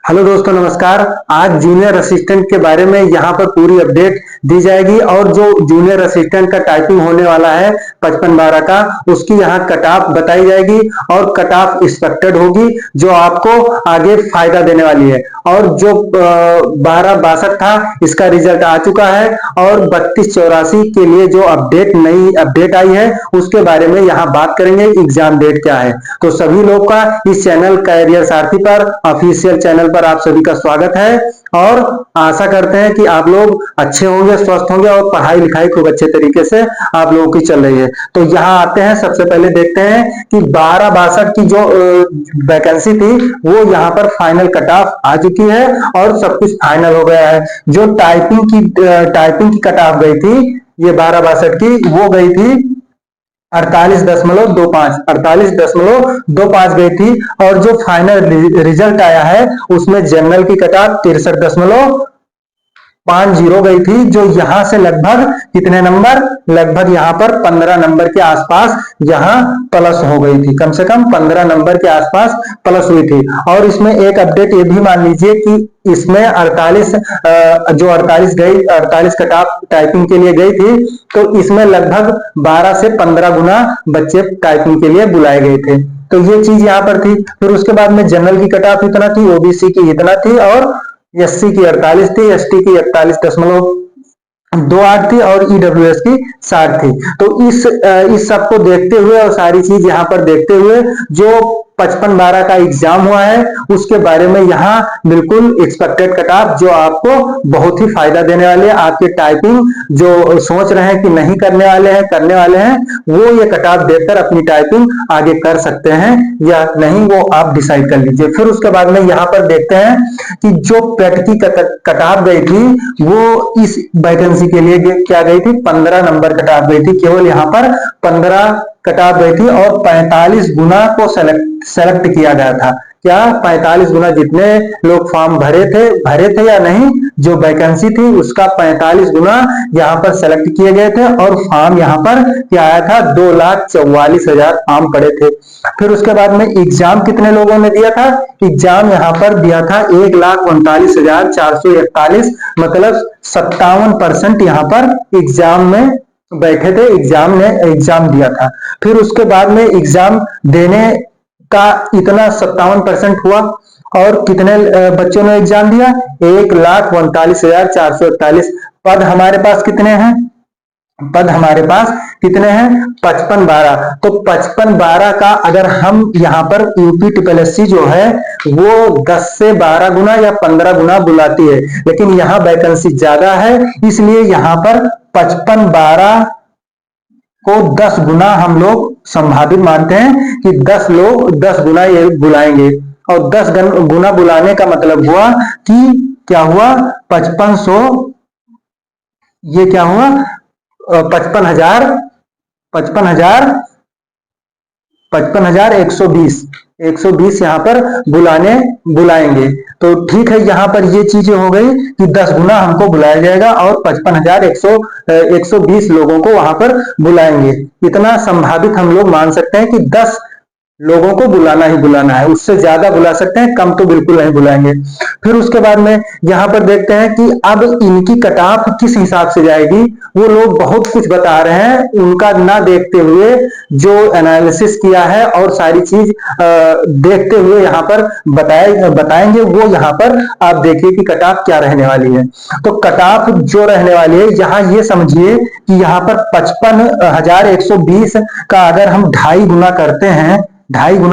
Hello दोस्तों, नमस्कार। आज जूनियर असिस्टेंट के बारे में यहाँ पर पूरी अपडेट दी जाएगी और जो जूनियर असिस्टेंट का टाइपिंग होने वाला है 55-12 का, उसकी यहाँ कट ऑफ बताई जाएगी और कट ऑफ एक्सपेक्टेड होगी जो आपको आगे फायदा देने वाली है। और जो 12-62 था, इसका रिजल्ट आ चुका है और 32-84 के लिए जो नई अपडेट आई है उसके बारे में यहाँ बात करेंगे। एग्जाम डेट क्या है, तो सभी लोग का इस चैनल कैरियर सारथी पर, ऑफिशियल चैनल पर आप सभी का स्वागत है और आशा करते हैं कि आप लोग अच्छे होंगे, स्वस्थ होंगे और पढ़ाई लिखाई खूब अच्छे तरीके से आप लोगों की चल रही है। तो यहाँ आते हैं, सबसे पहले देखते हैं कि 12-62 की जो वैकेंसी थी वो यहाँ पर फाइनल कट ऑफ आ चुकी है और सब कुछ फाइनल हो गया है। जो टाइपिंग की कट ऑफ गई थी, ये 12-62 की, वो गई थी 48.25 गई थी। और जो फाइनल रिजल्ट आया है उसमें जनरल की कट ऑफ 63.50 गई थी, जो यहां से लगभग कितने नंबर, लगभग यहां पर 15 नंबर के आसपास यहां प्लस हो गई थी। कम से कम 15 नंबर के आसपास प्लस हुई थी। और इसमें एक अपडेट ये भी मान लीजिए कि इसमें 48 कट ऑफ टाइपिंग के लिए गई थी, तो इसमें लगभग 12 से 15 गुना बच्चे टाइपिंग के लिए बुलाए गए थे। तो ये चीज यहाँ पर थी। फिर उसके बाद में जनरल की कट ऑफ इतना थी, ओबीसी की इतना थी और एससी की 48 थी, एसटी की 41.28 थी और ईडब्ल्यूएस की 60 थी। तो इस सब को देखते हुए और सारी चीज यहाँ पर देखते हुए जो 55-12 का एग्जाम हुआ है उसके बारे में यहाँ बिल्कुल एक्सपेक्टेड कट ऑफ जो आपको बहुत ही फायदा देने वाले हैं। आपके टाइपिंग जो सोच रहे हैं कि नहीं करने वाले हैं, करने वाले हैं, वो ये कट ऑफ देखकर अपनी टाइपिंग आगे कर सकते हैं या नहीं, वो आप डिसाइड कर लीजिए। फिर उसके बाद में यहाँ पर देखते हैं कि जो पेट की कट ऑफ गई थी वो इस वैकेंसी के लिए क्या गई थी, 15 नंबर कट ऑफ गई थी। केवल यहाँ पर 15 कट ऑफ गई थी और 45 गुना को सेलेक्ट किया गया था। क्या 45 गुना जितने लोग फॉर्म भरे थे या नहीं, जो वैकेंसी थी उसका 45 गुना यहाँ पर सेलेक्ट किए गए थे। और फॉर्म यहाँ पर क्या आया था, 2,44,000 फॉर्म पड़े थे। फिर उसके बाद में एग्जाम कितने लोगों ने दिया था, एग्जाम यहाँ पर दिया था 1,39,441, मतलब 57% यहाँ पर एग्जाम में बैठे थे, एग्जाम दिया था। फिर उसके बाद में एग्जाम देने का इतना 57% हुआ और कितने बच्चों ने एग्जाम दिया, 1,39,441। पद हमारे पास कितने हैं, पद हमारे पास कितने हैं, 55-12। तो 55-12 का अगर हम यहाँ पर यूपी ट्रिपल जो है वो 10 से 12 गुना या 15 गुना बुलाती है, लेकिन यहाँ वैकेंसी ज्यादा है, इसलिए यहाँ पर 55-12 को 10 गुना हम लोग संभावित मानते हैं कि 10 गुना ये बुलाएंगे। और 10 गुना बुलाने का मतलब हुआ कि क्या हुआ, 5500, ये क्या हुआ, 55,120 यहाँ पर बुलाएंगे। तो ठीक है, यहाँ पर ये चीजें हो गई कि 10 गुना हमको बुलाया जाएगा और 55,120 लोगों को वहां पर बुलाएंगे। इतना संभावित हम लोग मान सकते हैं कि 10 लोगों को बुलाना ही बुलाना है, उससे ज्यादा बुला सकते हैं, कम तो बिल्कुल नहीं बुलाएंगे। फिर उसके बाद में यहाँ पर देखते हैं कि अब इनकी कट ऑफ किस हिसाब से जाएगी। वो लोग बहुत कुछ बता रहे हैं, उनका ना देखते हुए जो एनालिसिस किया है और सारी चीज देखते हुए यहाँ पर बताएंगे वो यहाँ पर आप देखिए कि कट ऑफ क्या रहने वाली है। तो कट ऑफ जो रहने वाली है, यहाँ ये समझिए कि यहाँ पर 55,120 का अगर हम 2.5 गुना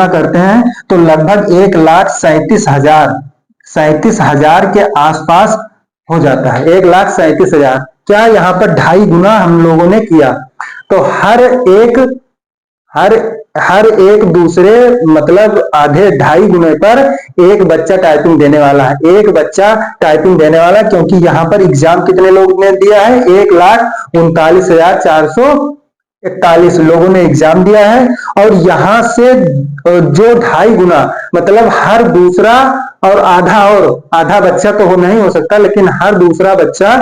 करते हैं तो लगभग 1,37,000 के आसपास हो जाता है। 1,37,000 क्या यहाँ पर 2.5 गुना हम लोगों ने किया, तो हर एक दूसरे मतलब आधे 2.5 गुने पर एक बच्चा टाइपिंग देने वाला है, क्योंकि यहाँ पर एग्जाम कितने लोगों ने दिया है, 1,39,441 लोगों ने एग्जाम दिया है। और यहां से जो 2.5 गुना मतलब हर दूसरा और आधा बच्चा तो नहीं हो सकता, लेकिन हर दूसरा बच्चा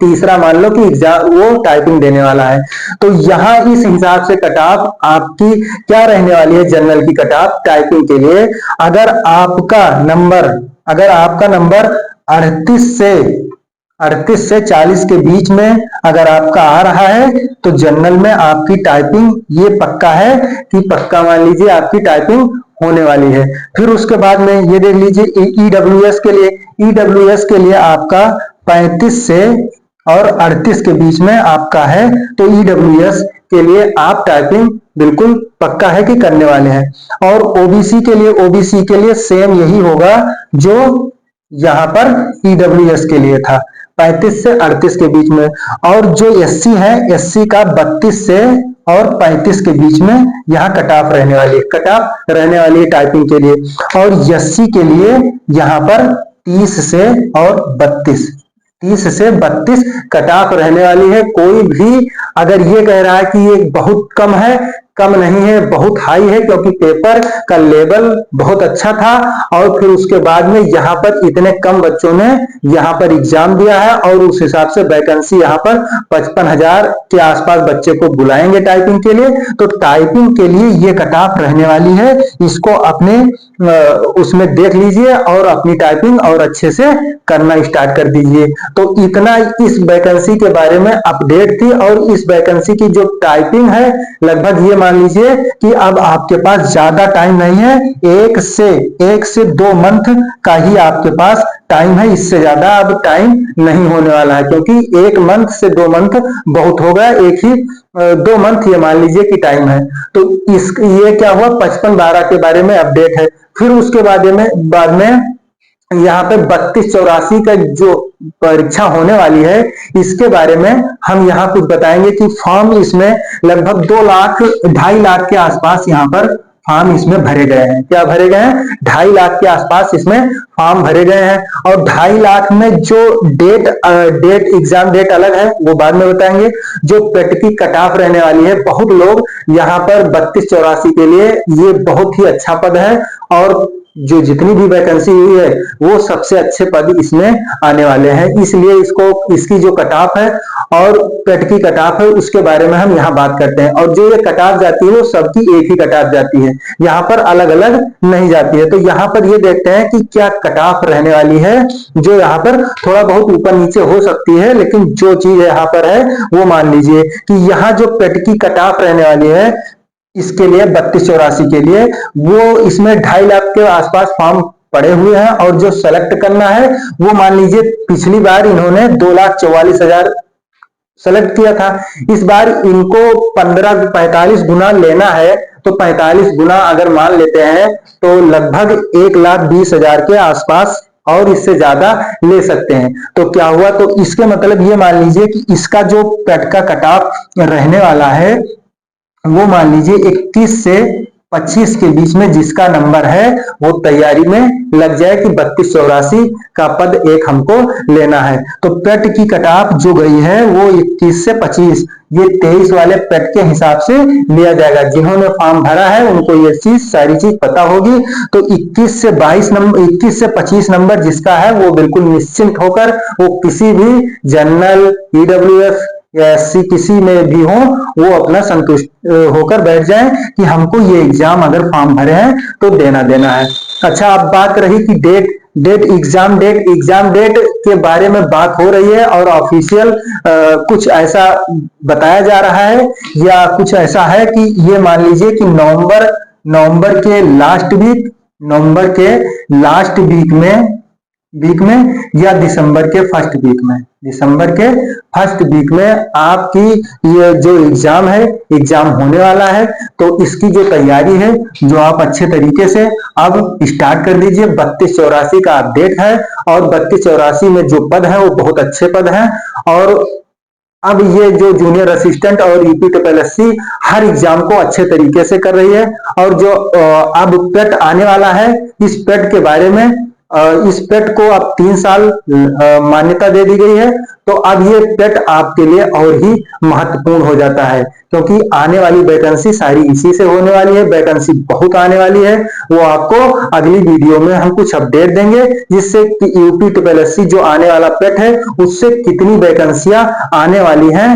तीसरा मान लो कि एग्जाम वो टाइपिंग देने वाला है। तो यहाँ इस हिसाब से कट ऑफ आपकी क्या रहने वाली है, जनरल की कट ऑफ टाइपिंग के लिए। अगर आपका नंबर अगर आपका नंबर 38 से 40 के बीच में अगर आपका आ रहा है तो जनरल में आपकी टाइपिंग ये पक्का है कि पक्का मान लीजिए आपकी टाइपिंग होने वाली है। फिर उसके बाद में ये देख लीजिए ईडब्ल्यूएस के लिए, ईडब्ल्यूएस के लिए आपका 35 से और 38 के बीच में आपका है, तो ईडब्ल्यूएस के लिए आप टाइपिंग बिल्कुल पक्का है कि करने वाले हैं। और ओबीसी के लिए, ओबीसी के लिए सेम यही होगा जो यहां पर ईडब्ल्यूएस के लिए था, 35 से 38 के बीच में। और जो एससी है, एससी का 32 से और 35 के बीच में यहाँ कट ऑफ रहने वाली है, कट ऑफ रहने वाली है टाइपिंग के लिए। और एससी के लिए यहाँ पर 30 से और 30 से 32 कट ऑफ रहने वाली है। कोई भी अगर ये कह रहा है कि ये बहुत कम है, कम नहीं है, बहुत हाई है, क्योंकि पेपर का लेवल बहुत अच्छा था और फिर उसके बाद में यहाँ पर इतने कम बच्चों ने यहाँ पर एग्जाम दिया है और उस हिसाब से वैकेंसी यहाँ पर 55,000 के आसपास बच्चे को बुलाएंगे टाइपिंग के लिए। तो टाइपिंग के लिए ये कट ऑफ रहने वाली है, इसको अपने उसमें देख लीजिए और अपनी टाइपिंग और अच्छे से करना स्टार्ट कर दीजिए। तो इतना इस वैकेंसी के बारे में अपडेट थी। और इस वैकेंसी की जो टाइपिंग है लगभग ये मान लीजिए कि अब आपके पास ज्यादा टाइम नहीं है, 1 से 2 मंथ का ही आपके पास टाइम है, इससे ज्यादा अब टाइम नहीं होने वाला है, क्योंकि 1 मंथ से 2 मंथ बहुत हो गया, एक ही 2 मंथ ये मान लीजिए कि टाइम है। तो इस ये क्या हुआ, 55-12 के बारे में अपडेट है। फिर उसके बाद में यहाँ पे 32-84 का जो परीक्षा होने वाली है इसके बारे में हम यहाँ कुछ बताएंगे कि फॉर्म इसमें लगभग 2 लाख के आसपास यहाँ पर फॉर्म इसमें भरे गए हैं। क्या भरे गए हैं? 2.5 लाख के आसपास इसमें फॉर्म भरे गए हैं। और 2.5 लाख में जो डेट एग्जाम डेट अलग है वो बाद में बताएंगे। जो पेट की कट ऑफ रहने वाली है, बहुत लोग यहाँ पर 32-84 के लिए ये बहुत ही अच्छा पद है और जो जितनी भी वैकेंसी हुई है वो सबसे अच्छे पद इसमें आने वाले हैं, इसलिए इसकी जो कट ऑफ है और पेट की कट ऑफ है उसके बारे में हम यहाँ बात करते हैं। और जो ये कट ऑफ जाती है वो सबकी एक ही कट ऑफ जाती है, यहाँ पर अलग अलग नहीं जाती है। तो यहाँ पर ये देखते हैं कि क्या कट ऑफ रहने वाली है, जो यहाँ पर थोड़ा बहुत ऊपर नीचे हो सकती है, लेकिन जो चीज यहाँ पर है वो मान लीजिए कि यहाँ जो पेट की कट ऑफ रहने वाली है इसके लिए 32-84 के लिए वो इसमें 2.5 लाख के आसपास फॉर्म पड़े हुए हैं। और जो सेलेक्ट करना है वो मान लीजिए पिछली बार इन्होंने 2,44,000 सेलेक्ट किया था, इस बार इनको 45 गुना लेना है। तो 45 गुना अगर मान लेते हैं तो लगभग 1,20,000 के आसपास और इससे ज्यादा ले सकते हैं। तो क्या हुआ, तो इसके मतलब ये मान लीजिए कि इसका जो पेट का कट ऑफ रहने वाला है वो मान लीजिए 31 से 25 के बीच में जिसका नंबर है वो तैयारी में लग जाए कि 32-84 का पद एक हमको लेना है। तो पेट की कट ऑफ जो गई है वो 21 से 25, ये 23 वाले पेट के हिसाब से लिया जाएगा। जिन्होंने फॉर्म भरा है उनको ये सारी चीज पता होगी। तो 21 से 25 नंबर जिसका है वो बिल्कुल निश्चिंत होकर वो किसी भी जनरल, ईडब्ल्यूएफ या एससी किसी में भी हो वो अपना संतुष्ट होकर बैठ जाए कि हमको ये एग्जाम अगर फॉर्म भरे हैं तो देना है। अच्छा, अब बात रही कि एग्जाम डेट के बारे में बात हो रही है और ऑफिशियल कुछ ऐसा बताया जा रहा है या कुछ ऐसा है कि ये मान लीजिए कि नवंबर के लास्ट वीक में या दिसंबर के फर्स्ट वीक में आपकी ये जो एग्जाम होने वाला है। तो इसकी जो तैयारी है जो आप अच्छे तरीके से अब स्टार्ट कर दीजिए। 32-84 का अपडेट है और 32-84 में जो पद है वो बहुत अच्छे पद हैं। और अब ये जो जूनियर असिस्टेंट और यूपी हर एग्जाम को अच्छे तरीके से कर रही है। और जो अब पेट आने वाला है, इस पेट के बारे में इस पेट को अब 3 साल मान्यता दे दी गई है। तो अब ये पेट आपके लिए और ही महत्वपूर्ण हो जाता है, क्योंकि आने वाली वैकेंसी सारी इसी से होने वाली है। वैकेंसी बहुत आने वाली है, वो आपको अगली वीडियो में हम कुछ अपडेट देंगे, जिससे कि यूपी जो आने वाला पेट है उससे कितनी वैकेंसियां आने वाली हैं,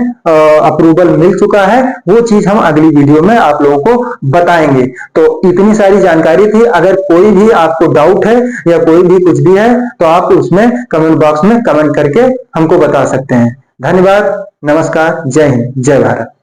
अप्रूवल मिल चुका है, वो चीज हम अगली वीडियो में आप लोगों को बताएंगे। तो इतनी सारी जानकारी थी। अगर कोई भी आपको डाउट है या कोई भी कुछ भी है तो आप उसमें कमेंट बॉक्स में कमेंट करके हमको बता सकते हैं। धन्यवाद, नमस्कार, जय हिंद, जय भारत।